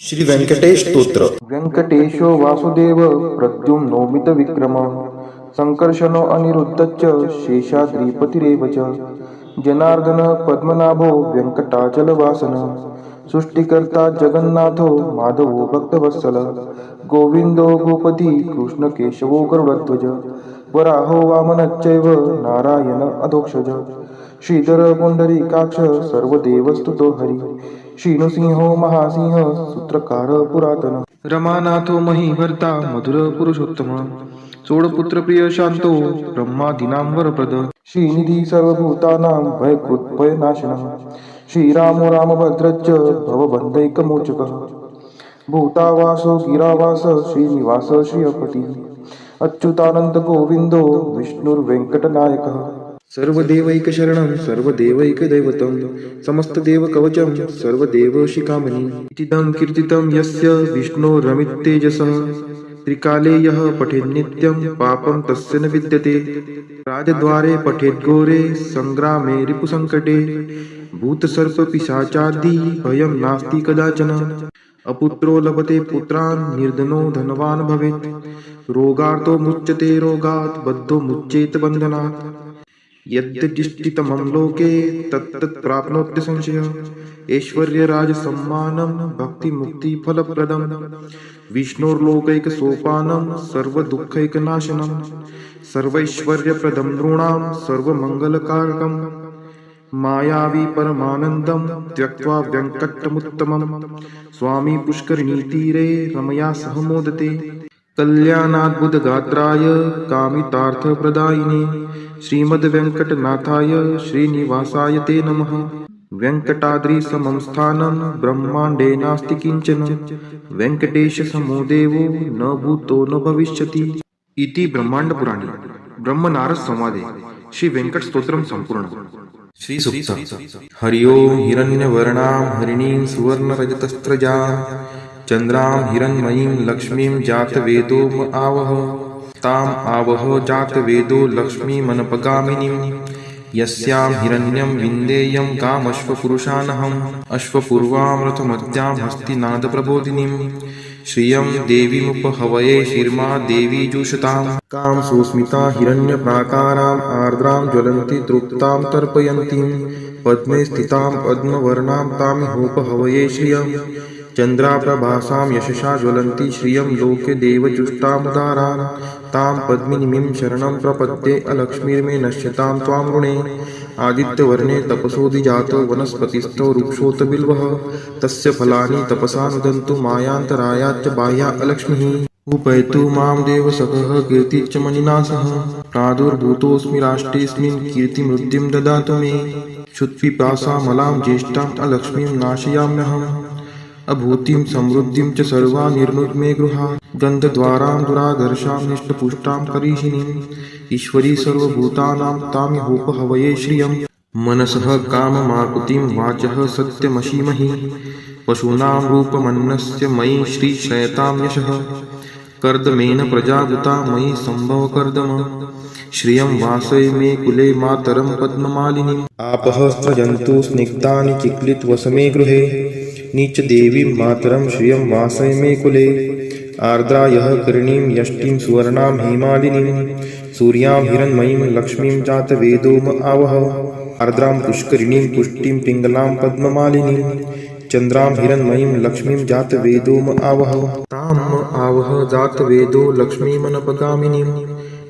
श्री व्यंकटेश स्तोत्र. व्यंकटेशो वासुदेव प्रद्युम्नोमित विक्रम संकर्षणो अनिरुद्धश्च शेषाद्रिपतिरेव च जनार्दन पद्मनाभो व्यंकटाचलवासन सृष्टिकर्ता जगन्नाथो माधवो भक्तवत्सल गोविंदो गोपति कृष्णकेशवो गरुडध्वज वराहो वामनश्चैव नारायण अधोक्षज श्रीधर पुंडरीकाक्ष सर्वदेवस्तुतो हरि श्रीनृसिंहो महासिंह सूत्रकार पुरातन रमानाथो महीभर्ता मधुर पुरुषोत्तम चोडपुत्र प्रिय शांतो ब्रह्मादीनां वरप्रद श्रीनिधी सर्वभूतानां भयकृत् भयनाशनः श्रीरामो रामभद्रश्च भवबन्धैकमोचकः भूतावासो गिरावास श्रीनिवास श्रियपति अच्युतानंद गोविंदो विष्णुर्वेंकटनायकः सर्वदेवैकशरणं सर्वदेवैकदैवतं समस्तदेवकवचं सर्वदेवशिखामणि इतीदं कीर्तितं यस्य विष्णोरमिततेजसः त्रिकाले यः पठेन्नित्यं पापं तस्य न विद्यते राजद्वारे पठेद्घोरे संग्रामे रिपुसङ्कटे भूतसर्पपिशाचादि भयं नास्ति कदाचन अपुत्रो लभते पुत्रान् निर्धनो धनवान् भवेत् रोगार्तो मुच्यते रोगात् बद्धो मुच्येत बन्धनात् यद्यदिष्टितमं लोके तत्तत् प्राप्नोत्य संशयः ऐश्वर्यराजसम्मानं भक्तिमुक्तिफलप्रदं विष्णोर्लोकैकसोपानं सर्वदुःखैकनाशनं सर्वैश्वर्यप्रदं नृणां सर्वमङ्गलकारकं मायावी परमानन्दं त्यक्त्वा व्यङ्कटमुत्तमं स्वामी पुष्करिणीतीरे रमया सह मोदते कल्याणाद्भुतगात्राय कामितार्थप्रदायिने श्रीमद्वेङ्कटनाथाय श्रीनिवासाय ते नमः वेङ्कटाद्रिसमं स्थानं ब्रह्माण्डे नास्ति किञ्चन वेङ्कटेशसमो देवो न भूतो न भविष्यति इति ब्रह्माण्डपुराणे ब्रह्मनारद संवादे श्री वेंकट स्तोत्रम संपूर्ण. श्री सूक्त. हरि ओं हिरण्यवर्णां हरिणीं सुवर्णरजतस्त्रजां चन्द्रां हिरण्मयीं लक्ष्मीं जातवेदो आवह ताम् आवह जातवेदो लक्ष्मीमनपगामिनीं यस्यां हिरण्यं विन्देयं कामश्वपुरुषानहम् अश्वपूर्वां रथमद्यां हस्तिनादप्रबोधिनीं श्रियं देवीमुपहवये शिर्मा देवी जुषतां कां सुस्मिता हिरण्यप्राकाराम् आर्द्रां ज्वलन्ति तृप्तां तर्पयन्तीं पद्मे स्थितां पद्मवर्णां तामिहोपहवये श्रियं चन्द्राप्रभासां यशसा ज्वलन्ति श्रियं लोके देवजुष्टामुदारान् तां पद्मिनीं शरणं प्रपद्ये अलक्ष्मीर्मे नश्यतां त्वां ऋणे आदित्यवर्णे तपसोऽधिजातो वनस्पतिस्थो वृक्षोत बिल्वः तस्य फलानि तपसा नुदन्तु मायान्तरायाच्च बाह्या अलक्ष्मीः उपैतु मां देवसखः कीर्तिश्च मणिना सह प्रादुर्भूतोऽस्मि राष्ट्रेऽस्मिन् कीर्तिमृद्धिं ददातु मे क्षुत्पिपासामलां ज्येष्ठाम् अलक्ष्मीं नाशयाम्यहम् अभूतिं समृद्धिं च सर्वा निर्नुद्मे गृहात् गन्धद्वारां दुरादर्शां निष्टपुष्टां करीषिणीम् ईश्वरी सर्वभूतानां तामिहोपहवये श्रियं मनसः काममाकुतिं वाचः सत्यमशीमहि पशूनां रूपमन्नस्य मयि श्रीशयतां यशः कर्दमेन प्रजावृता मयि सम्भवकर्दम श्रियं वासय मे कुले मातरं पद्ममालिनीम् आपः स्रजन्तु स्निग्धानि चिक्लितवसमे गृहे नीच देवीं मातरं श्रियं वासय मे कुले आर्द्रा यः करणीं यष्टिं सुवर्णां हेमालिनीं सूर्यां हिरण्मयीं लक्ष्मीं जातवेदोम आवह आर्द्रां पुष्करिणीं पुष्टिं पिङ्गलां पद्ममालिनीं चन्द्रां हिरण्मयीं लक्ष्मीं जातवेदोम आवह ताम् आवह जातवेदो लक्ष्मीमनपगामिनीं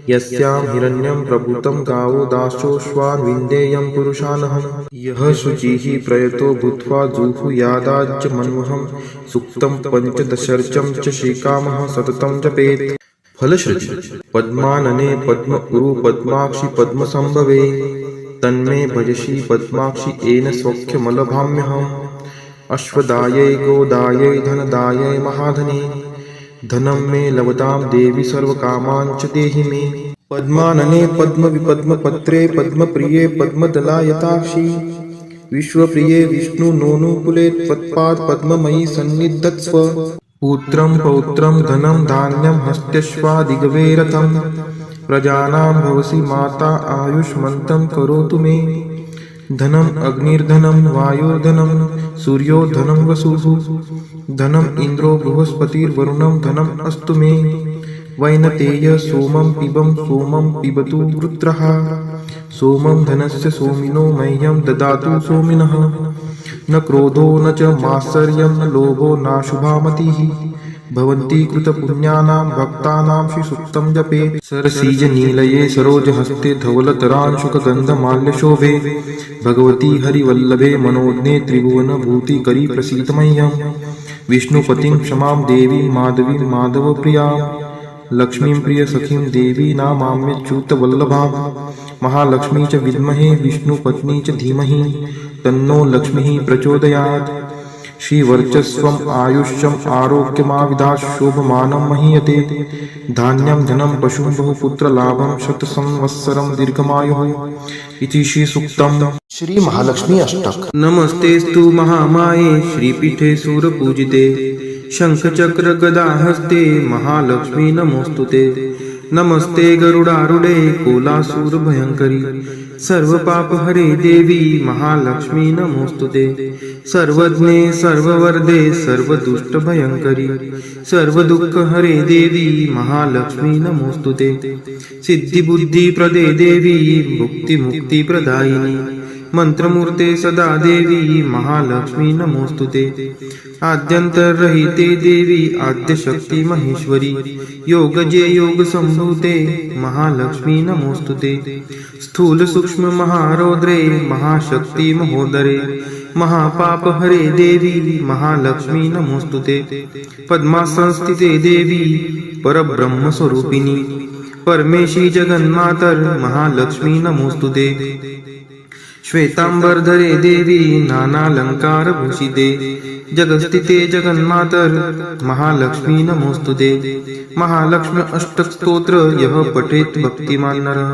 यस्यां हिरण्यं प्रभूतं गावो दाशोऽश्वान् विन्देयं पुरुषानहम् यः शुचिः प्रयतो भूत्वा जुहुयादाज्ज मन्वहं सुक्तं पञ्चदशर्चं च श्रीकामः सततं जपेत् फलश्रुति पद्मानने पद्म उरु पद्माक्षि पद्मसंभवे तन्मे भजसि पद्माक्षि येन सौख्यमलभाम्यहम् अश्वदायै गोदायै धनदायै महाधने धनं मे लभतां देवी सर्वकामान् च देहि मे पद्मानने पद्मविपद्मपत्रे पद्मप्रिये पद्मदलायताक्षि विश्वप्रिये विष्णुनोनुकुले त्वत्पाद पद्ममयि सन्निधत्स्व पुत्रं पौत्रं धनं धान्यं हस्त्यश्वादिगवे रथं प्रजानां भवसि माता आयुष्मन्तं करोतु मे धनम अग्निर्धनम वायुर्धनम सूर्यो धनम वसुः धनम इंद्रो बृहस्पतिर्वरुणम धनम अस्तु मे वैनतेय सोमं पिबतु रुद्रः सोमं धनस्य सोमिनो मह्यं ददातु सोमिनः न क्रोधो न च मात्सर्यं न लोभो नाशुभा मतिः भवन्ति कृतपुण्यानां भक्तानां श्रीसूक्तं जपेत् सरसीजनीलये सरोजहस्ते धवलतरांशुकगन्धमाल्यशोभे भगवती हरिवल्लभे मनोज्ञे त्रिभुवनभूतिकरी प्रसीद मह्यं विष्णुपतिं क्षमां देवीं माधवीं माधवप्रियां लक्ष्मीं प्रियसखीं देवी नामाम्यच्युतवल्लभां महालक्ष्मी च विद्महे विष्णुपत्नी च धीमहि तन्नो लक्ष्मीः प्रचोदयात् श्रीवर्चस्वम् आयुष्यम् आरोग्यमाविदात् शोभमानं महीयते धान्यं धनं पशुं बहुपुत्रलाभं शतसंवत्सरं दीर्घमायुः इति श्रीसूक्तम्। श्री महालक्ष्मी अष्टक। नमस्तेस्तु महामाये श्रीपीठे सूरपूजिते शंखचक्र गदाहस्ते महालक्ष्मी नमोस्तुते नमस्ते गरुडारूढे कोलासूर भयंकरी सर्वपापहरे देवी महालक्ष्मी नमोस्तुते सर्वज्ञे सर्ववरदे सर्वदुष्टभयंकरी सर्वदुःखहरे देवी महालक्ष्मी नमोस्तुते सिद्धिबुद्धिप्रदे देवी भुक्तिमुक्तिप्रदायिनी मंत्रमूर्ते सदा देवी महालक्ष्मी नमोस्तुते आद्यंतरहिते देवी आद्यशक्ति महेश्वरी योगजे योग संभूते महालक्ष्मी नमोस्तुते स्थूल सूक्ष्म महारौद्रे महाशक्ति महोदरे महापाप हरे देवी महालक्ष्मी नमोस्तुते पद्मासनस्थिते देवी परब्रह्म स्वरूपिणी परमेशी जगन्मातर महालक्ष्मी नमोस्तुते श्वेतांबरधरे देवी नानालंकार भूषिते जगस्थिते जगन्मातर महालक्ष्मी नमोस्तुते महालक्ष्मी अष्टक स्तोत्र यः पठेत् भक्तिमान् नरः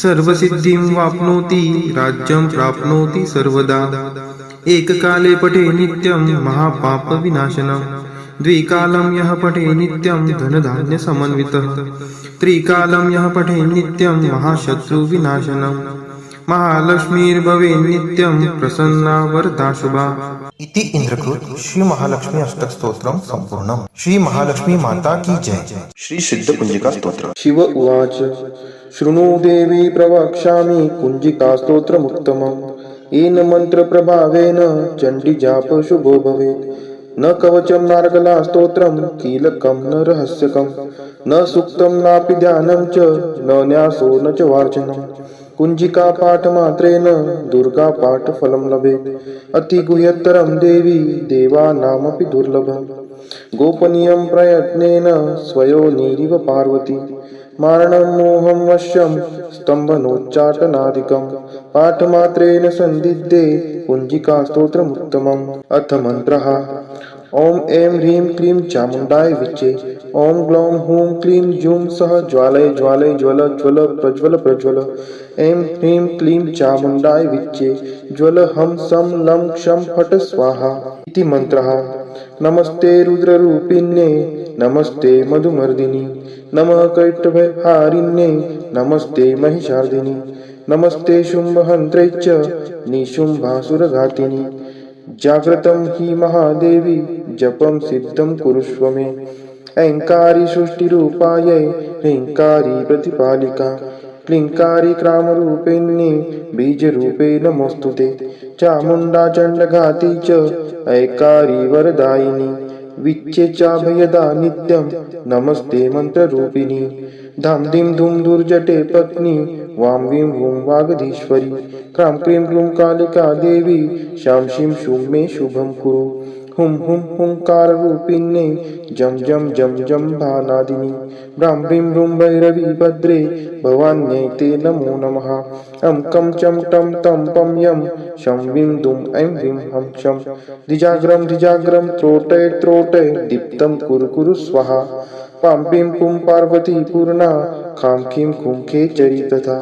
सर्वसिद्धिं वाप्नोति राज्यं प्राप्नोति सर्वदा एककाले पठे नित्यं महापाप विनाशनम् द्विकालं यः पठे नित्यं धनधान्य समन्वितः त्रिकालं यः पठे नित्यं महाशत्रु विनाशनम् महालक्ष्मीर्भवे नित्यं प्रसन्ना वरदा शुभा। इति इंद्रकृत श्री महालक्ष्मी अष्टक स्तोत्रम संपूर्णम। श्री महालक्ष्मी माता की जय। श्री सिद्ध कुंजिका स्तोत्र। शिव उवाच शृणु देवी प्रवक्ष्यामि कुंजिका स्तोत्रमुत्तमम् येन मन्त्रप्रभावेन चण्डीजाप शुभो भवेत् न कवचं नार्गला स्तोत्रं कीलकं न रहस्यकं न सूक्तं नापि ध्यानं च न न्यासो न च वार्चनम् कुंजिका पाठमात्रेण दुर्गा पाठफलं लभेत् अतिगुह्यतरं देवी देवानामपि दुर्लभम् गोपनीयं प्रयत्नेन स्वयोनिरिव पार्वती मारणं मोहं वश्यं स्तम्भनोच्चाटनादिकं पाठमात्रेण सन्दिग्धे कुंजिका स्तोत्रमुत्तमम्। अथ मन्त्रः ओम ऐं ह्रीं क्लीं चामुण्डाय विच्चे ओम ग्लौं हूं क्लीं जूं सः ज्वालय ज्वालय ज्वल ज्वल प्रज्वल प्रज्वल ऐं ह्रीं क्लीं चामुण्डाय विच्चे ज्वल हं सं लं क्षं फट स्वाहा इति मन्त्रः। नमस्ते रुद्ररूपिण्ये नमस्ते मधुमर्दिनी नमः कैटभहारिण्ये नमस्ते महिषार्दिनी नमस्ते शुम्भहन्त्रे च निशुम्भासुरघातिनी जाग्रतं हि महादेवी जपं सिद्धं कुरुष्व मे ऐङ्कारी सृष्टिरूपायै ह्रीङ्कारी प्रतिपालिका क्लीङ्कारी क्रामरूपिण्ये बीजरूपे नमोऽस्तुते चामुण्डा चण्डघाती च ऐकारी वरदायिनी विच्चे चाभयदा नित्यं नमस्ते मन्त्ररूपिणी धाम धीं धूम दुर्जटे पत्नी वां वीं वूं वागधीश्वरी क्रां क्रीं क्रूं कालिका देवी शां शीं शूं मे शुभं कुरु हुं हुं हुंकाररूपिण्ये जं जं जं जं भानादिनी ब्रां ब्रीं ब्रूं भैरवी भद्रे भवान्यै ते नमो नमः अं कं चं टं तं पं यं शं वीं दुं ऐं ह्रीं हं शं द्विजाग्रं द्विजाग्रं त्रोटय त्रोटय दीप्तं कुरु कुरु स्वाहा पां पीं पुं पार्वती पूर्णा खां खीं खुं खेचरी तथा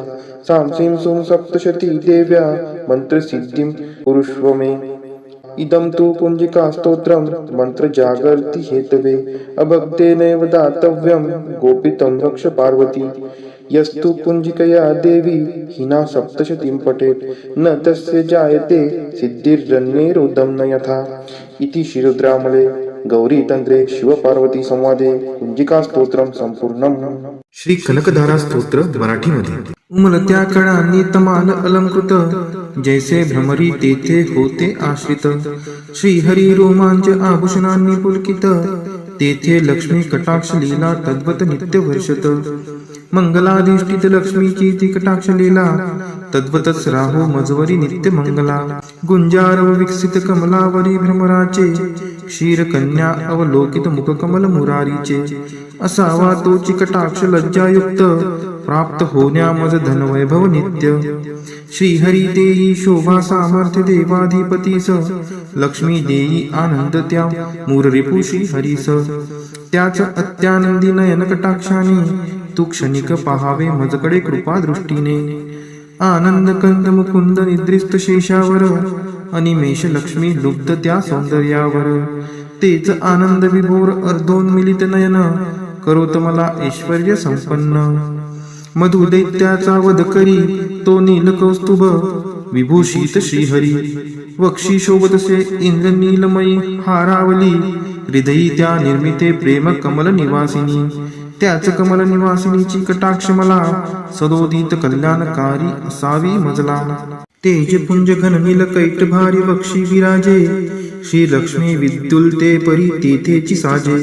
सां सीं सूं सप्तशती देव्या मन्त्रसिद्धिं कुरुष्व मे। इदं तु कुंजिका स्तोत्रं मन्त्रजागर्ति हेतवे अभक्तेनैव दातव्यं गोपितं रक्ष पार्वती यस्तु पुंजिकया देवी हिना सप्तशतीं पठेत् न तस्य जायते सिद्धिर्जन्मेरोदं न यथा इति श्रीरुद्रामले गौरीतंत्रे शिवपार्वती संवादे कुंजिका स्तोत्रम संपूर्णम. श्री कनकधारा स्तोत्र मराठीमध्ये. उमलत्या कळांनी तमाल अलंकृत, जैसे भ्रमरी तेथे होते आश्रित. श्रीहरी रोमांच आभूषणांनी पुलकित, तेथे लक्ष्मी कटाक्ष लीला तद्वत नित्य वर्षत. मंगलाधिष्ठित लक्ष्मीची ती कटाक्ष लीला, तद्वतच राहो मजवरी नित्य मंगला. गुंजारव विकसित कमलावरी भ्रमराचे, क्षीरकन्या अवलोकित मुख कमल मुरारीचे. असावा तोची कटाक्ष लज्जायुक्त, प्राप्त होण्या मज धनवैभव नित्य. श्रीहरी देई शोभा सामर्थ्य देवाधिपतीस, लक्ष्मी देई आनंद त्या मूररिपु श्रीहरीस. त्याच अत्यानंदी नयन कटाक्षाने, तू क्षणिक पहावे मजकडे कृपा दृष्टीने. आनंद कंद मुकुंद निद्रिस्त शेषावर, अनिमेष लक्ष्मी लुब्ध त्या सौंदर्यावर. तेच आनंद विभोर अर्धोन्मिलित नयन, करोत मला ऐश्वर्य संपन्न. मधु दैत्याचा वध करी तो नील कौस्तुभ, विभूषित श्रीहरी. वक्षी शोभतसे इंद्र नीलमयी हारावली, हृदयी त्या निर्मिते प्रेम कमल निवासिनी. त्याच कमल निवासिनीची कटाक्ष मला, सदोदित कल्याणकारी असावी मजला. तेज पुंज घन नील कैट भारी वक्षी विराजे, श्री लक्ष्मी विद्युलते परी तेथेची साजे.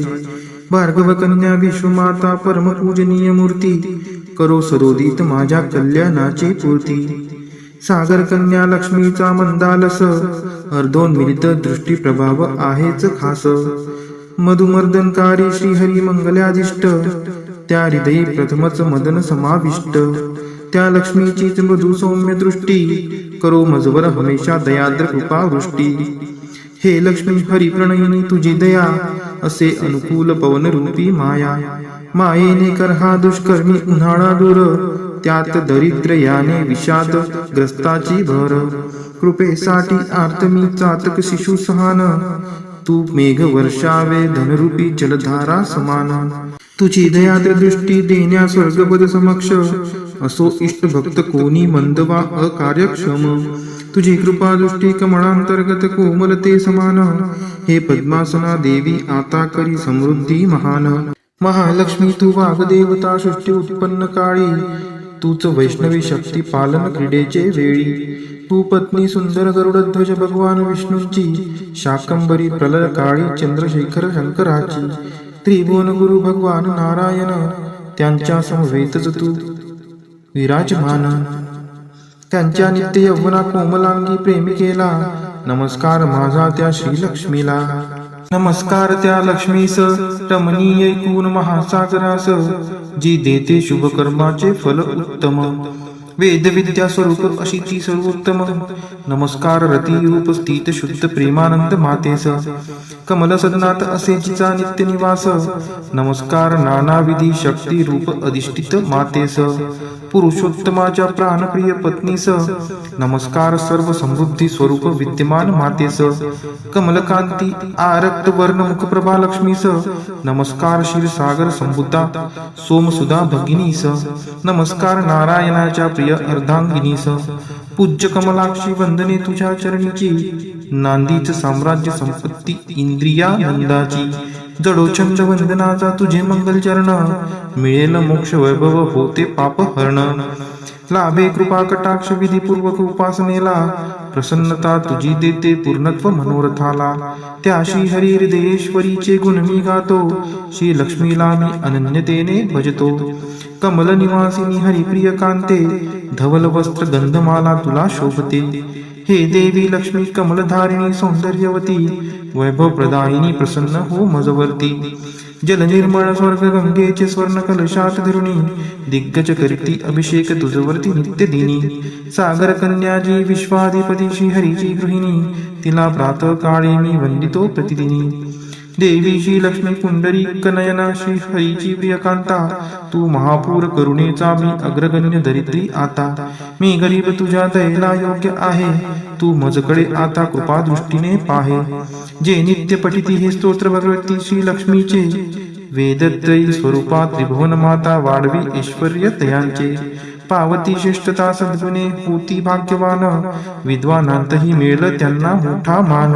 भार्गव कन्या विश्वमाता परम पूजनीय मूर्ती, करो सरोदित माझ्या कल्याणाची पूर्ती. सागर कन्या लक्ष्मीचा मंदालस, अर्धोन्मिलित दृष्टी प्रभाव आहेच खास. मधुमर्दनकारी श्रीहरी मंगल्याधिष्ट, त्या हृदयी प्रथमच मदन समाविष्ट. त्या लक्ष्मीचीच मधु सौम्य दृष्टी, करो मजवर हमेशा दयाद्र कृपा वृष्टी. हे लक्ष्मी हरी प्रणयिनी तुझी दया, असे अनुकूल पवन रूपी माया. मायेने कर हा दुष्कर्मी उन्हाळा दूर, त्यात दरिद्र याने विषाद ग्रस्ताची भर. कृपेसाठी आर्त मी चातक शिशु सहान, तू मेघ वर्षावे धनरूपी जलधारा समान. तुझी दयाद्र दृष्टी देण्या स्वर्गपद समक्ष, असो इष्ट भक्त कोणी मंद वा अकार्यक्षम. तुझी कृपा दृष्टी कमळांतर्गत कोमलते समान. हे पद्मासना देवी आता करी समृद्धी महान. महालक्ष्मी तू वाग्देवता सृष्टी उत्पन्न काळी, तूच वैष्णवी शक्ती पालन क्रीडेचे वेळी. तू पत्नी सुंदर गरुडध्वज भगवान विष्णूंची, शाकंबरी प्रलय काळी चंद्रशेखर शंकराची. त्रिभुवन गुरु भगवान नारायण, त्यांच्या समवेतच तू विराजमान. त्यांच्या नित्य यौवना कोमलांगी प्रेमिकेला, नमस्कार माझा त्या श्रीलक्ष्मीला. नमस्कार त्या लक्ष्मीस रमणीय ऐकून महासागरास, जी देते शुभ कर्माचे फल उत्तम. वेद विद्या स्वरूप अशी ती सर्वोत्तम. नमस्कार रतिरूप स्थित शुद्ध प्रेमानंद मातेस, कमल सदनात असे जिचा नित्य निवास. नमस्कार नानाविधी शक्ती रूप अधिष्ठित मातेस, पुरुषोत्तमाच्या प्राणप्रिय पत्नीस. नमस्कार सर्व समृद्धी स्वरूप विद्यमान मातेस, कमलकांती आरक्त वर्ण मुखप्रभा लक्ष्मीस. नमस्कार क्षीरसागर संभूता सोमसुधा भगिनीस. नमस्कार नारायणाच्या प्रिय अर्धांगिनीस. पूज्य कमलाक्षी वंदने तुझ्या चरणीची, नांदीच साम्राज्य संपत्ती इंद्रियानंदाची. जडोछंद वंदनाचा तुझे मंगल चरण, मिळेल मोक्ष वैभव होते पाप हरण. लाभे कृपा कटाक्ष विधीपूर्वक उपासनेला, प्रसन्नता तुझी देते पूर्णत्व मनोरथाला. त्या श्री हरी हृदयेश्वरीचे गुण मी गातो, श्री लक्ष्मीला मी अनन्यतेने भजतो. कमल निवासिनी हरिप्रिय कांते, धवल वस्त्र गंधमाला तुला शोभते. हे देवी लक्ष्मी कमलधारिणी सौंदर्यवती, वैभव प्रदायिनी प्रसन्न हो मजवर्ती. जल निर्मळ स्वर्ग गंगेचे स्वर्ण कलशात धरुणी, दिग्गज करती अभिषेक तुझवरती नित्य दिनी. सागर कन्याजी विश्वाधिपती श्री हरीची गृहिणी, तिला प्रातः काळी मी वंदितो प्रतिदिनी. देवी श्री लक्ष्मी पुंडरी कनयना श्री हरीची प्रियकांता, तू महापूर करुणेचा मी अग्रगण्य दरिद्री आता. मी गरीब तुझ्या दयेला योग्य आहे, तू मजकडे आता कृपा दृष्टीने पाहे. जे नित्य पठिती हे स्तोत्र भगवती श्री लक्ष्मीचे, वेदत्रयी स्वरूपा त्रिभुवन माता वाढवी ऐश्वर्य तयांचे पावती श्रेष्ठता सद्गुणे होती भाग्यवान विद्वानांतही मिळेल त्यांना मोठा मान